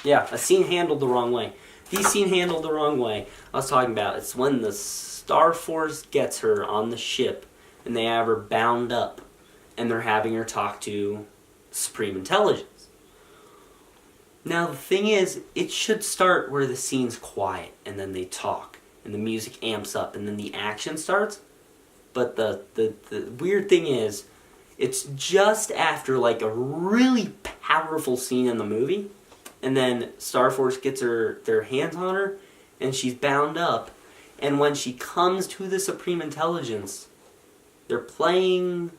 Yeah, a scene handled the wrong way. The scene handled the wrong way I was talking about, it's when the Star Force gets her on the ship and they have her bound up and they're having her talk to Supreme Intelligence. Now the thing is, it should start where the scene's quiet and then they talk and the music amps up and then the action starts. But the weird thing is, it's just after like a really powerful scene in the movie, and then Star Force gets their hands on her, and she's bound up, and when she comes to the Supreme Intelligence, they're playing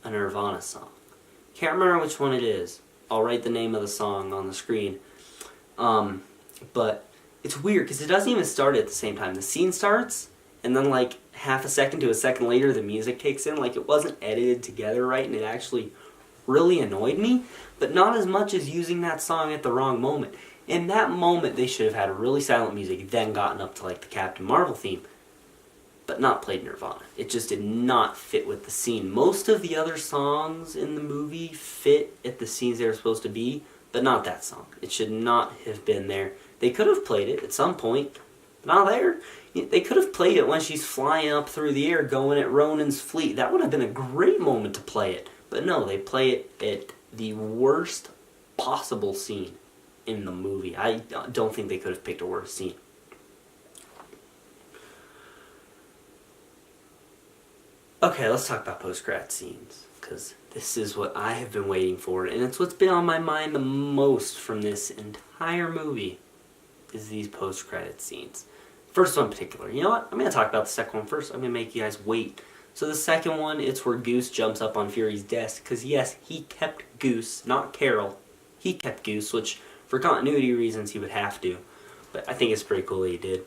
a Nirvana song. Can't remember which one it is. I'll write the name of the song on the screen. But it's weird because it doesn't even start at the same time. The scene starts, and then like half a second to a second later, the music kicks in. Like it wasn't edited together right, and it actually really annoyed me. But not as much as using that song at the wrong moment. In that moment, they should have had really silent music, then gotten up to like the Captain Marvel theme, but not played Nirvana. It just did not fit with the scene. Most of the other songs in the movie fit at the scenes they were supposed to be, but not that song. It should not have been there. They could have played it at some point, but not there. They could have played it when she's flying up through the air going at Ronan's fleet. That would have been a great moment to play it. But no, they play it at the worst possible scene in the movie. I don't think they could have picked a worse scene. Okay, let's talk about post-credit scenes, because this is what I have been waiting for, and it's what's been on my mind the most from this entire movie, is these post-credit scenes. First one in particular. You know what? I'm going to talk about the second one first. I'm going to make you guys wait. So the second one, it's where Goose jumps up on Fury's desk, because yes, he kept Goose, not Carol. He kept Goose, which for continuity reasons he would have to, but I think it's pretty cool that he did.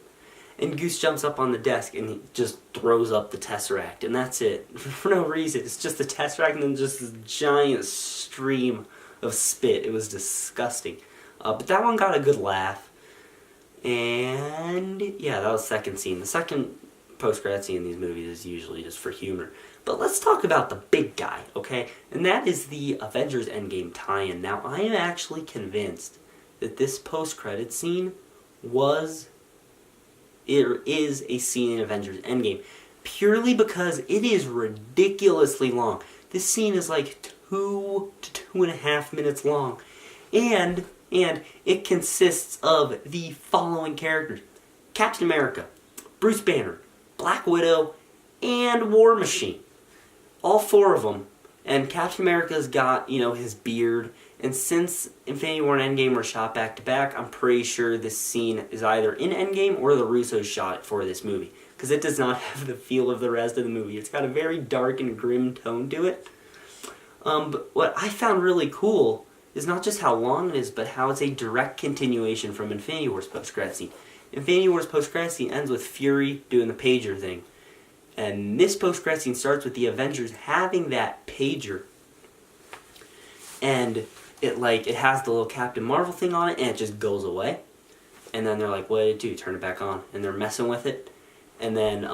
And Goose jumps up on the desk and he just throws up the Tesseract, and that's it. For no reason. It's just the Tesseract and then just this giant stream of spit. It was disgusting. But that one got a good laugh. And yeah, that was the second scene. The second post-credit scene in these movies is usually just for humor. But let's talk about the big guy, okay? And that is the Avengers Endgame tie-in. Now, I am actually convinced that this post-credit scene is a scene in Avengers Endgame, purely because it is ridiculously long. This scene is like 2 to 2.5 minutes long, and it consists of the following characters: Captain America, Bruce Banner, Black Widow, and War Machine. All four of them. And Captain America's got, his beard. And since Infinity War and Endgame were shot back to back, I'm pretty sure this scene is either in Endgame or the Russos shot it for this movie. Because it does not have the feel of the rest of the movie. It's got a very dark and grim tone to it. But what I found really cool is not just how long it is, but how it's a direct continuation from Infinity War's post-credit scene. Infinity War's post-credit scene ends with Fury doing the pager thing. And this post-credit scene starts with the Avengers having that pager. And it has the little Captain Marvel thing on it, and it just goes away. And then they're like, what did it do? Turn it back on. And they're messing with it. And then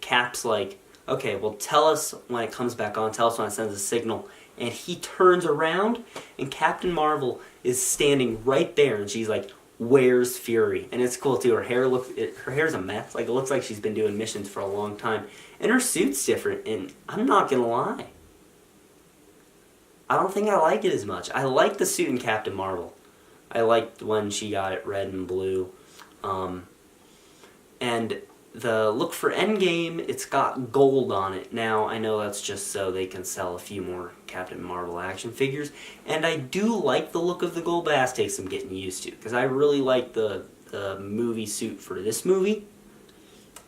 Cap's like, okay, well, tell us when it comes back on. Tell us when it sends a signal. And he turns around, and Captain Marvel is standing right there. And she's like, where's Fury? And it's cool, too. Her hair's a mess. Like, it looks like she's been doing missions for a long time. And her suit's different. And I'm not going to lie, I don't think I like it as much. I like the suit in Captain Marvel. I liked when she got it red and blue. And the look for Endgame, it's got gold on it. Now, I know that's just so they can sell a few more Captain Marvel action figures. And I do like the look of the gold, but it has to take some getting used to. Because I really like the movie suit for this movie.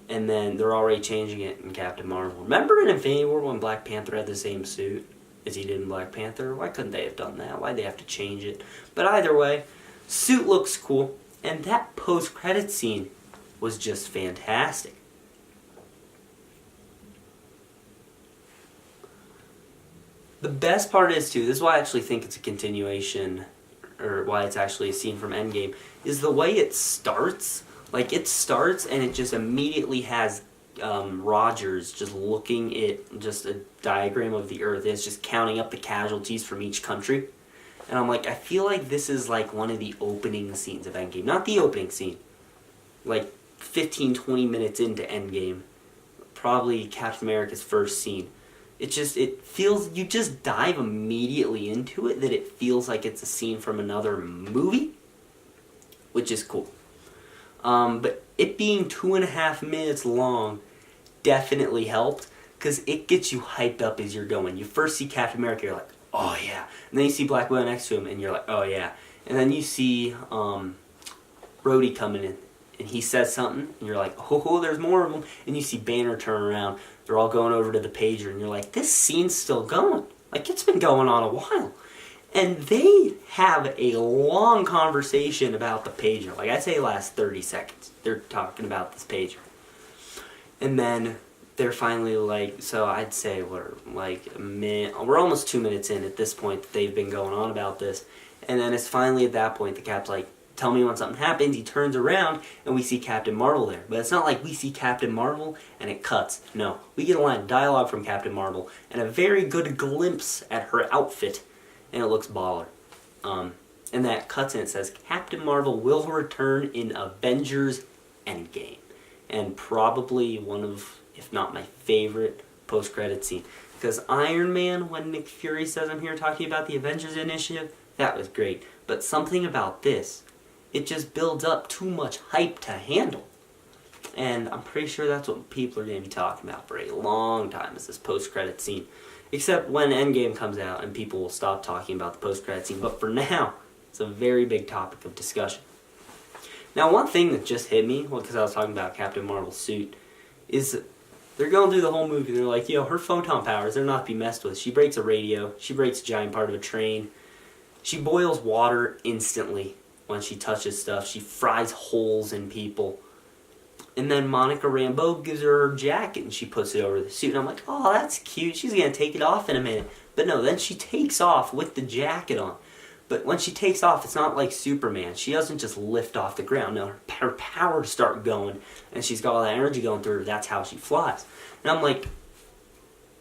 And then they're already changing it in Captain Marvel. Remember in Infinity War when Black Panther had the same suit as he did in Black Panther? Why couldn't they have done that? Why'd they have to change it? But either way, suit looks cool. And that post-credit scene was just fantastic. The best part is, too, this is why I actually think it's a continuation, or why it's actually a scene from Endgame, is the way it starts. Like, it starts and it just immediately has Rogers just looking at just a diagram of the Earth. It's just counting up the casualties from each country. And I'm like, I feel like this is like one of the opening scenes of Endgame. Not the opening scene. Like 15, 20 minutes into Endgame. Probably Captain America's first scene. It feels, you just dive immediately into it, that it feels like it's a scene from another movie, which is cool. But it being 2.5 minutes long definitely helped, because it gets you hyped up as you're going. You first see Captain America, you're like, oh yeah. And then you see Black Widow next to him, and you're like, oh yeah. And then you see Rhodey coming in, and he says something, and you're like, oh, there's more of them. And you see Banner turn around. They're all going over to the pager, and you're like, this scene's still going. Like, it's been going on a while. And they have a long conversation about the pager. Like, I'd say it lasts 30 seconds. They're talking about this pager. And then they're finally like, so I'd say we're like a minute, we're almost 2 minutes in at this point that they've been going on about this. And then it's finally at that point the Cap's like, tell me when something happens. He turns around and we see Captain Marvel there. But it's not like we see Captain Marvel and it cuts. No, we get a line of dialogue from Captain Marvel and a very good glimpse at her outfit, and it looks baller. And that cuts and it says, Captain Marvel will return in Avengers Endgame. And probably one of, if not my favorite, post-credit scene. Because Iron Man, when Nick Fury says, I'm here talking about the Avengers Initiative, that was great. But something about this, it just builds up too much hype to handle. And I'm pretty sure that's what people are going to be talking about for a long time, is this post-credit scene. Except when Endgame comes out and people will stop talking about the post-credit scene. But for now, it's a very big topic of discussion. Now, one thing that just hit me, because I was talking about Captain Marvel's suit, is they're going through the whole movie and they're like, yo, her photon powers, they're not to be messed with. She breaks a radio. She breaks a giant part of a train. She boils water instantly when she touches stuff. She fries holes in people. And then Monica Rambeau gives her her jacket and she puts it over the suit. And I'm like, oh, that's cute. She's going to take it off in a minute. But no, then she takes off with the jacket on. But when she takes off, it's not like Superman. She doesn't just lift off the ground. No, her powers start going. And she's got all that energy going through her. That's how she flies. And I'm like,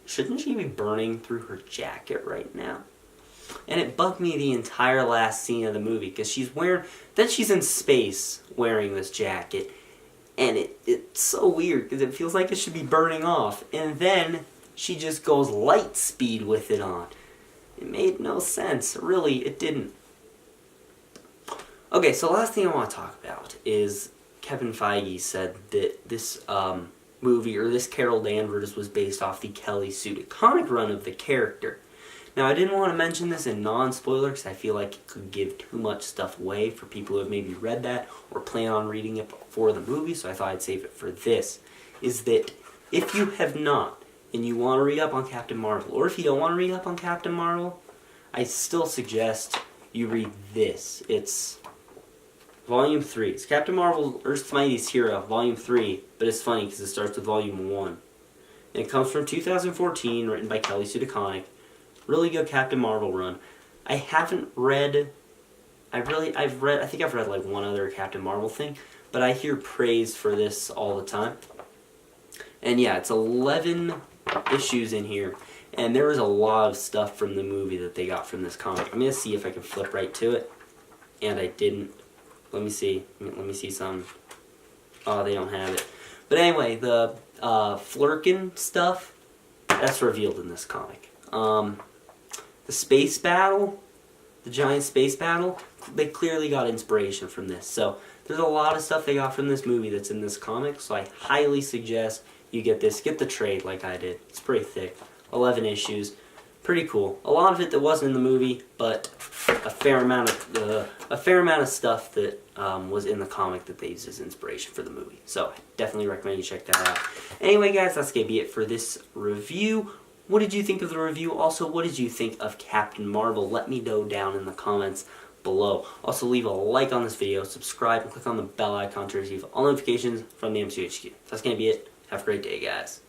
shouldn't she be burning through her jacket right now? And it bugged me the entire last scene of the movie. Because she's in space wearing this jacket. And it's so weird because it feels like it should be burning off. And then she just goes light speed with it on. It made no sense. Really, it didn't. Okay, so the last thing I want to talk about is Kevin Feige said that this movie, or this Carol Danvers, was based off the Kelly Sue comic run of the character. Now, I didn't want to mention this in non-spoiler because I feel like it could give too much stuff away for people who have maybe read that or plan on reading it before the movie, so I thought I'd save it for this. Is that if you have not, and you want to read up on Captain Marvel, or if you don't want to read up on Captain Marvel, I still suggest you read this. It's Volume 3. It's Captain Marvel, Earth's Mightiest Hero, Volume 3, but it's funny because it starts with Volume 1. And it comes from 2014, written by Kelly Sue DeConnick. Really good Captain Marvel run. I haven't read... I think I've read like one other Captain Marvel thing, but I hear praise for this all the time. And yeah, it's 11 issues in here, and there was a lot of stuff from the movie that they got from this comic. I'm gonna see if I can flip right to it, and I didn't. Let me see some. Oh, they don't have it. But anyway, the Flurkin stuff, that's revealed in this comic. The space battle, the giant space battle, they clearly got inspiration from this. So there's a lot of stuff they got from this movie that's in this comic, so I highly suggest you get this. Get the trade like I did. It's pretty thick. 11 issues. Pretty cool. A lot of it that wasn't in the movie, but a fair amount of stuff that was in the comic that they used as inspiration for the movie. So definitely recommend you check that out. Anyway, guys, that's going to be it for this review. What did you think of the review? Also, what did you think of Captain Marvel? Let me know down in the comments below. Also, leave a like on this video, subscribe, and click on the bell icon to receive all notifications from the MCU HQ. That's going to be it. Have a great day, guys.